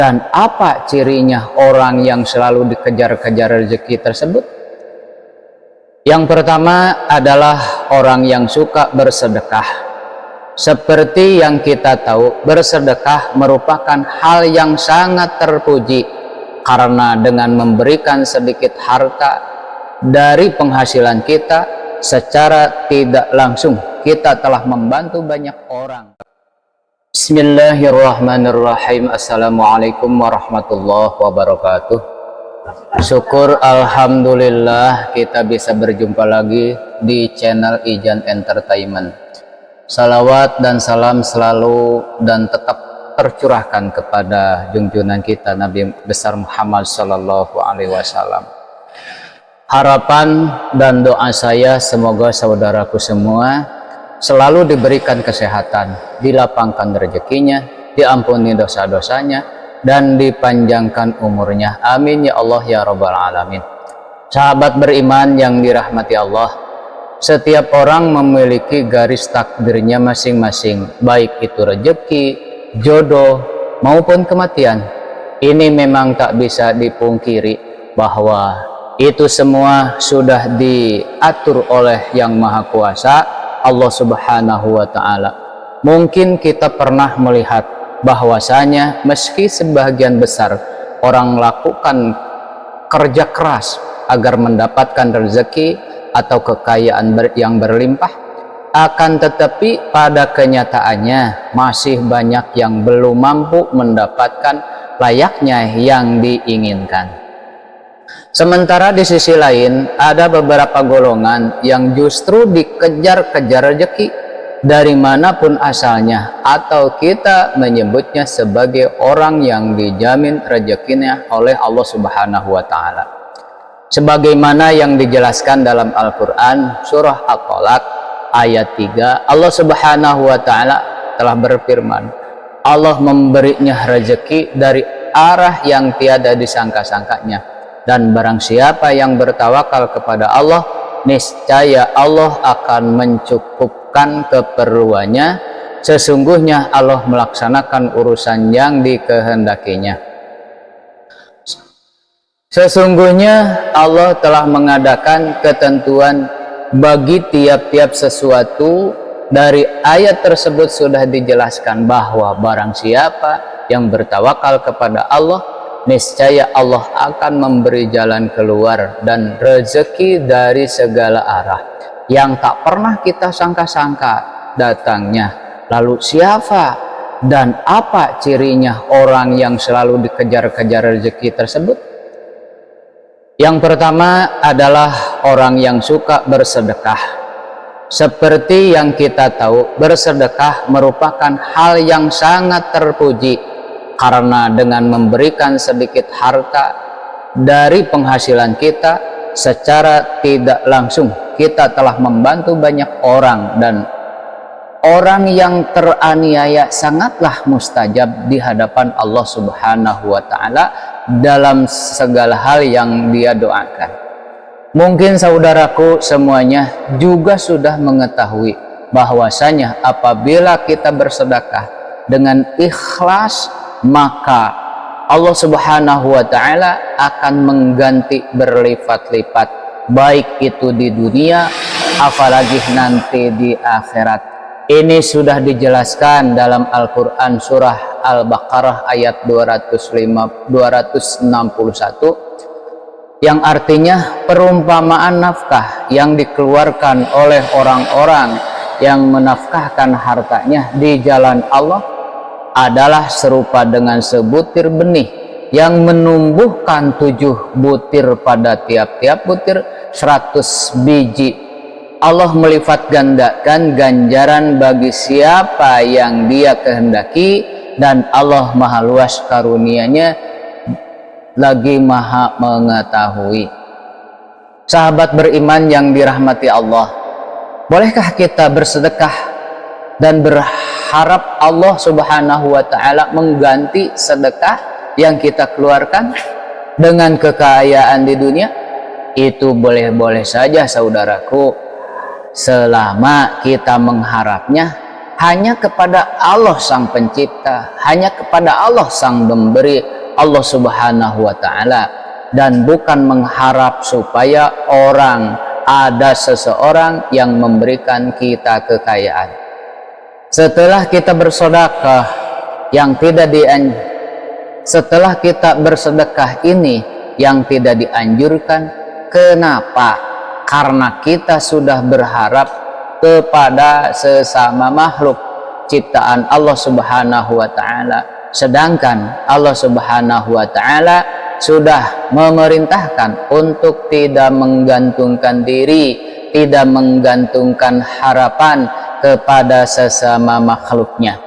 Dan apa cirinya orang yang selalu dikejar-kejar rezeki tersebut? Yang pertama adalah orang yang suka bersedekah. Seperti yang kita tahu, bersedekah merupakan hal yang sangat terpuji, karena dengan memberikan sedikit harta dari penghasilan kita, secara tidak langsung kita telah membantu banyak orang. Bismillahirrahmanirrahim. Assalamualaikum warahmatullahi wabarakatuh. Syukur alhamdulillah kita bisa berjumpa lagi di channel Ijan Entertainment. Salawat dan salam selalu dan tetap tercurahkan kepada junjungan kita Nabi besar Muhammad sallallahu alaihi wasallam. Harapan dan doa saya semoga saudaraku semua selalu diberikan kesehatan, dilapangkan rezekinya, diampuni dosa-dosanya, dan dipanjangkan umurnya. Amin ya Allah ya Rabbal Alamin. Sahabat beriman yang dirahmati Allah, setiap orang memiliki garis takdirnya masing-masing, baik itu rezeki, jodoh, maupun kematian. Ini memang tak bisa dipungkiri bahwa itu semua sudah diatur oleh Yang Maha Kuasa, Allah Subhanahu wa Ta'ala. Mungkin kita pernah melihat bahwasanya meski sebagian besar orang lakukan kerja keras agar mendapatkan rezeki atau kekayaan yang berlimpah, akan tetapi pada kenyataannya masih banyak yang belum mampu mendapatkan layaknya yang diinginkan. Sementara di sisi lain ada beberapa golongan yang justru dikejar-kejar rezeki dari manapun asalnya, atau kita menyebutnya sebagai orang yang dijamin rezekinya oleh Allah Subhanahu wa Ta'ala. Sebagaimana yang dijelaskan dalam Al-Quran surah At-Tolaq ayat 3, Allah Subhanahu wa Ta'ala telah berfirman, Allah memberinya rezeki dari arah yang tiada disangka-sangkanya. Dan barang siapa yang bertawakal kepada Allah, niscaya Allah akan mencukupkan keperluannya. Sesungguhnya Allah melaksanakan urusan yang dikehendakinya. Sesungguhnya Allah telah mengadakan ketentuan bagi tiap-tiap sesuatu. Dari ayat tersebut sudah dijelaskan bahwa barang siapa yang bertawakal kepada Allah, niscaya Allah akan memberi jalan keluar dan rezeki dari segala arah yang tak pernah kita sangka-sangka datangnya. Lalu siapa dan apa cirinya orang yang selalu dikejar-kejar rezeki tersebut? Yang pertama adalah orang yang suka bersedekah. Seperti yang kita tahu, bersedekah merupakan hal yang sangat terpuji, karena dengan memberikan sedikit harta dari penghasilan kita, secara tidak langsung kita telah membantu banyak orang, dan orang yang teraniaya sangatlah mustajab di hadapan Allah Subhanahu wa Ta'ala dalam segala hal yang dia doakan. Mungkin saudaraku semuanya juga sudah mengetahui bahwasanya apabila kita bersedekah dengan ikhlas, maka Allah Subhanahu wa Ta'ala akan mengganti berlipat-lipat, baik itu di dunia apalagi nanti di akhirat. Ini sudah dijelaskan dalam Al-Quran surah Al-Baqarah ayat 261, yang artinya perumpamaan nafkah yang dikeluarkan oleh orang-orang yang menafkahkan hartanya di jalan Allah adalah serupa dengan sebutir benih yang menumbuhkan 7 butir, pada tiap-tiap butir 100 biji. Allah melipat gandakan ganjaran bagi siapa yang dia kehendaki, dan Allah maha luas karunia-Nya lagi maha mengetahui. Sahabat beriman yang dirahmati Allah, bolehkah kita bersedekah dan berharap Allah Subhanahu wa Ta'ala mengganti sedekah yang kita keluarkan dengan kekayaan di dunia? Itu boleh-boleh saja saudaraku, selama kita mengharapnya hanya kepada Allah sang pencipta, hanya kepada Allah sang pemberi, Allah Subhanahu wa Ta'ala, dan bukan mengharap supaya ada seseorang yang memberikan kita kekayaan. Setelah kita bersedekah setelah kita bersedekah ini yang tidak dianjurkan, kenapa? Karena kita sudah berharap kepada sesama makhluk ciptaan Allah Subhanahu wa Ta'ala, sedangkan Allah Subhanahu wa Ta'ala sudah memerintahkan untuk tidak menggantungkan diri, tidak menggantungkan harapan kepada sesama makhluknya,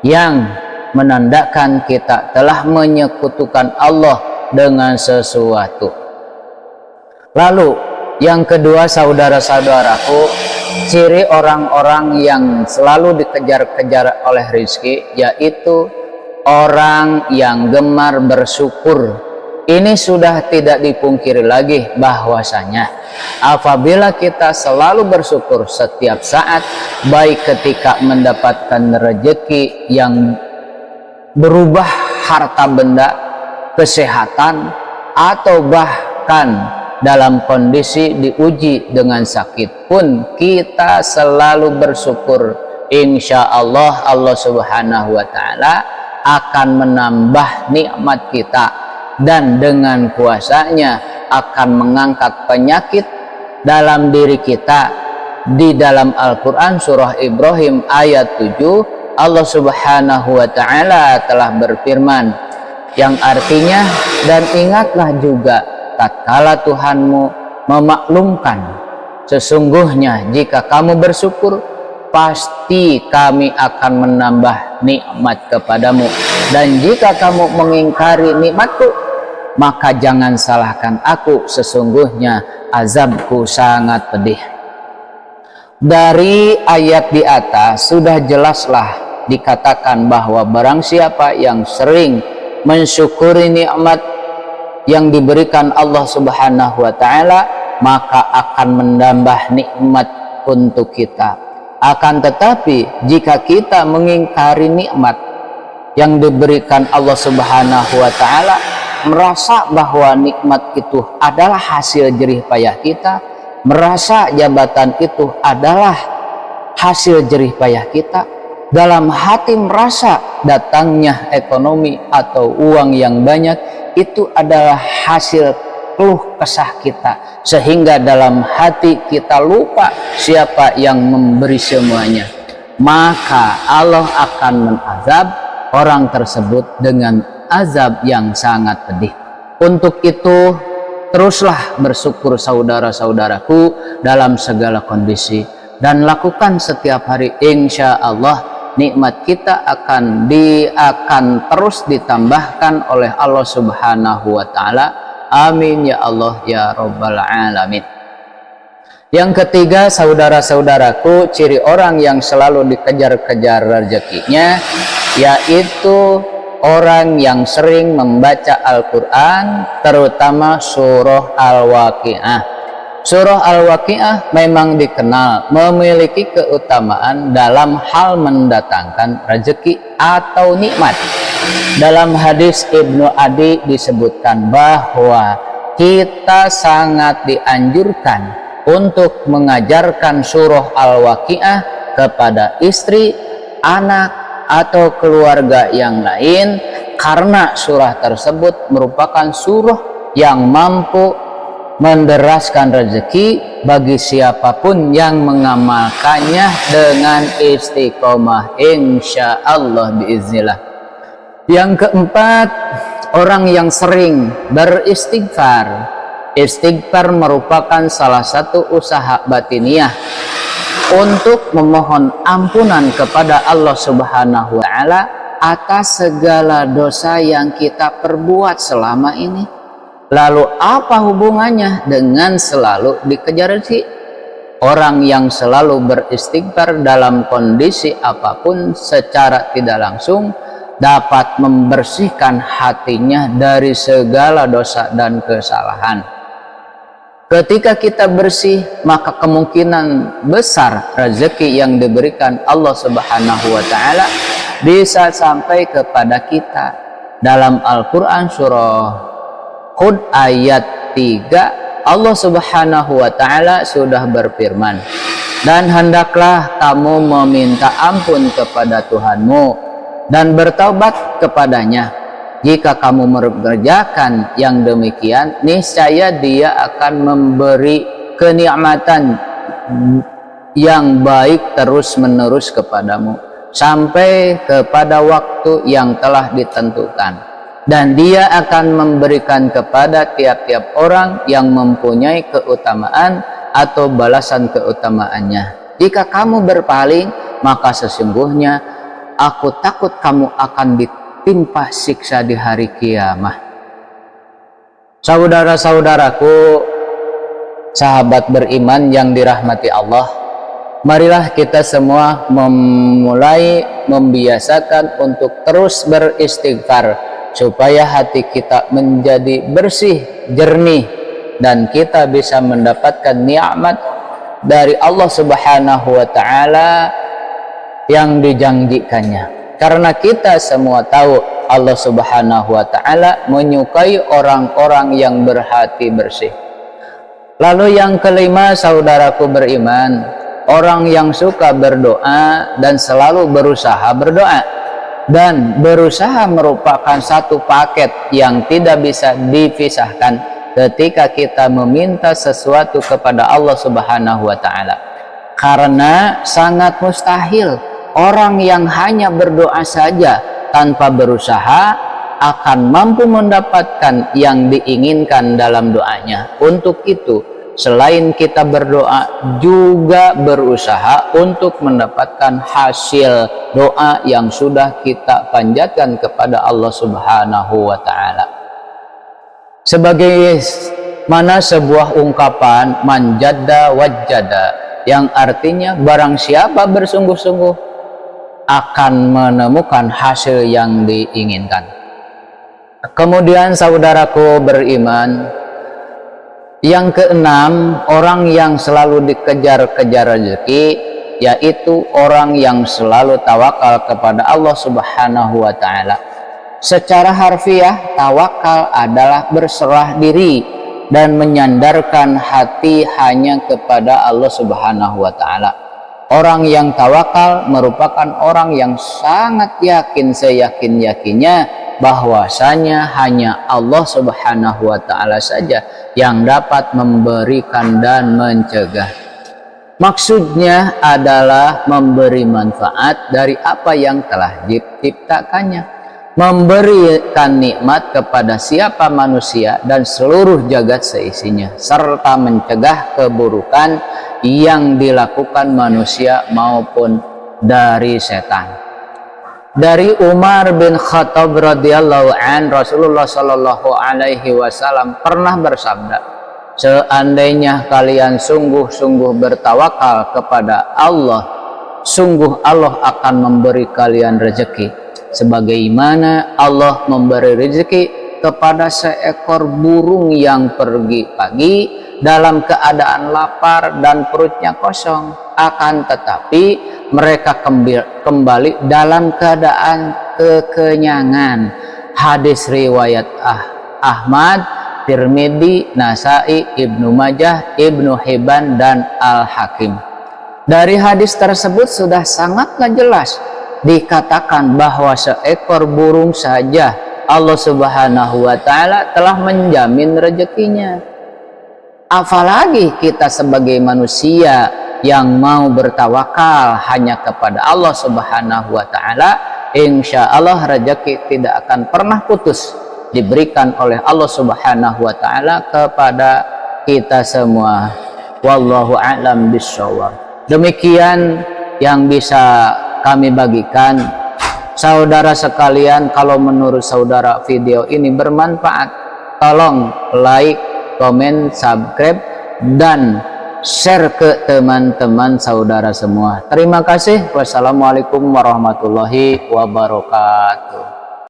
yang menandakan kita telah menyekutukan Allah dengan sesuatu. Lalu yang kedua, saudara-saudaraku, ciri orang-orang yang selalu dikejar-kejar oleh rizki, yaitu orang yang gemar bersyukur. Ini sudah tidak dipungkiri lagi bahwasanya apabila kita selalu bersyukur setiap saat, baik ketika mendapatkan rezeki yang berubah harta benda, kesehatan, atau bahkan dalam kondisi diuji dengan sakit pun, kita selalu bersyukur. Insya Allah, Allah Subhanahu wa Ta'ala akan menambah nikmat kita, dan dengan kuasanya akan mengangkat penyakit dalam diri kita. Di dalam Al-Quran surah Ibrahim ayat 7, Allah Subhanahu wa Ta'ala telah berfirman, yang artinya, dan ingatlah juga tatkala Tuhanmu memaklumkan, sesungguhnya jika kamu bersyukur, pasti kami akan menambah nikmat kepadamu, dan jika kamu mengingkari nikmatku, maka jangan salahkan aku, sesungguhnya azabku sangat pedih. Dari ayat di atas sudah jelaslah dikatakan bahwa barang siapa yang sering mensyukuri nikmat yang diberikan Allah Subhanahu wa Ta'ala, maka akan menambah nikmat untuk kita. Akan tetapi jika kita mengingkari nikmat yang diberikan Allah Subhanahu wa Ta'ala, merasa bahwa nikmat itu adalah hasil jerih payah kita, merasa jabatan itu adalah hasil jerih payah kita, dalam hati merasa datangnya ekonomi atau uang yang banyak itu adalah hasil keluh kesah kita, sehingga dalam hati kita lupa siapa yang memberi semuanya, maka Allah akan menazab orang tersebut dengan azab yang sangat pedih. Untuk itu, teruslah bersyukur saudara-saudaraku dalam segala kondisi, dan lakukan setiap hari. Insya Allah nikmat kita akan terus ditambahkan oleh Allah Subhanahu wa Ta'ala. Amin ya Allah ya Rabbal Alamin. Yang ketiga, saudara-saudaraku, ciri orang yang selalu dikejar-kejar rezekinya, yaitu orang yang sering membaca Al-Quran, terutama surah Al-Waqi'ah. Surah Al-Waqi'ah memang dikenal memiliki keutamaan dalam hal mendatangkan rezeki atau nikmat. Dalam hadis Ibnu Adi disebutkan bahwa kita sangat dianjurkan untuk mengajarkan surah Al-Waqi'ah kepada istri, anak, atau keluarga yang lain, karena surah tersebut merupakan surah yang mampu menderaskan rezeki bagi siapapun yang mengamalkannya dengan istiqomah, insya Allah biiznillah. Yang keempat, orang yang sering beristighfar. Istighfar merupakan salah satu usaha batiniah untuk memohon ampunan kepada Allah Subhanahu wa Ta'ala atas segala dosa yang kita perbuat selama ini. Lalu apa hubungannya dengan selalu dikejar rezeki? Orang yang selalu beristighfar dalam kondisi apapun secara tidak langsung dapat membersihkan hatinya dari segala dosa dan kesalahan. Ketika kita bersih, maka kemungkinan besar rezeki yang diberikan Allah Subhanahu wa taala bisa sampai kepada kita. Dalam Al-Qur'an surah Hud ayat 3, Allah Subhanahu wa taala sudah berfirman, "Dan hendaklah kamu meminta ampun kepada Tuhanmu dan bertaubat kepadanya. Jika kamu mengerjakan yang demikian, niscaya Dia akan memberi kenikmatan yang baik terus-menerus kepadamu sampai kepada waktu yang telah ditentukan. Dan Dia akan memberikan kepada tiap-tiap orang yang mempunyai keutamaan atau balasan keutamaannya. Jika kamu berpaling, maka sesungguhnya aku takut kamu akan ditimpa siksa di hari kiamat." Saudara-saudaraku, sahabat beriman yang dirahmati Allah, marilah kita semua memulai membiasakan untuk terus beristighfar supaya hati kita menjadi bersih, jernih, dan kita bisa mendapatkan nikmat dari Allah Subhanahu wa taala yang dijanjikannya. Karena kita semua tahu Allah Subhanahu wa taala menyukai orang-orang yang berhati bersih. Lalu yang kelima, saudaraku beriman, orang yang suka berdoa dan selalu berusaha berdoa. Dan berusaha merupakan satu paket yang tidak bisa dipisahkan ketika kita meminta sesuatu kepada Allah Subhanahu wa taala. Karena sangat mustahil orang yang hanya berdoa saja tanpa berusaha akan mampu mendapatkan yang diinginkan dalam doanya. Untuk itu, selain kita berdoa, juga berusaha untuk mendapatkan hasil doa yang sudah kita panjatkan kepada Allah Subhanahu wa taala. Sebagai mana sebuah ungkapan manjada wajada, yang artinya barang siapa bersungguh-sungguh akan menemukan hasil yang diinginkan. Kemudian saudaraku beriman, yang keenam, orang yang selalu dikejar-kejar rezeki, yaitu orang yang selalu tawakal kepada Allah Subhanahu wa taala. Secara harfiah, tawakal adalah berserah diri dan menyandarkan hati hanya kepada Allah Subhanahu wa taala. Orang yang tawakal merupakan orang yang sangat yakin seyakin-yakinnya bahwasanya hanya Allah Subhanahu wa taala saja yang dapat memberikan dan mencegah. Maksudnya adalah memberi manfaat dari apa yang telah diciptakannya, memberikan nikmat kepada siapa manusia dan seluruh jagat seisinya, serta mencegah keburukan yang dilakukan manusia maupun dari setan. Dari Umar bin Khattab radhiyallahu an, Rasulullah shallallahu alaihi wasallam pernah bersabda, "Seandainya kalian sungguh-sungguh bertawakal kepada Allah, sungguh Allah akan memberi kalian rezeki sebagaimana Allah memberi rezeki kepada seekor burung yang pergi pagi dalam keadaan lapar dan perutnya kosong, akan tetapi mereka kembali dalam keadaan kekenyangan." Hadis riwayat Ahmad, Tirmidzi, Nasai, Ibnu Majah, Ibnu Hibban, dan Al-Hakim. Dari hadis tersebut sudah sangatlah jelas dikatakan bahwa seekor burung saja Allah Subhanahu wa taala telah menjamin rezekinya. Apalagi kita sebagai manusia yang mau bertawakal hanya kepada Allah Subhanahu wa taala, insya Allah rezeki tidak akan pernah putus diberikan oleh Allah Subhanahu wa taala kepada kita semua. Wallahu a'lam bishawab. Demikian yang bisa kami bagikan. Saudara sekalian, kalau menurut saudara video ini bermanfaat, tolong like, komen, subscribe, dan share ke teman-teman saudara semua. Terima kasih. Wassalamualaikum warahmatullahi wabarakatuh.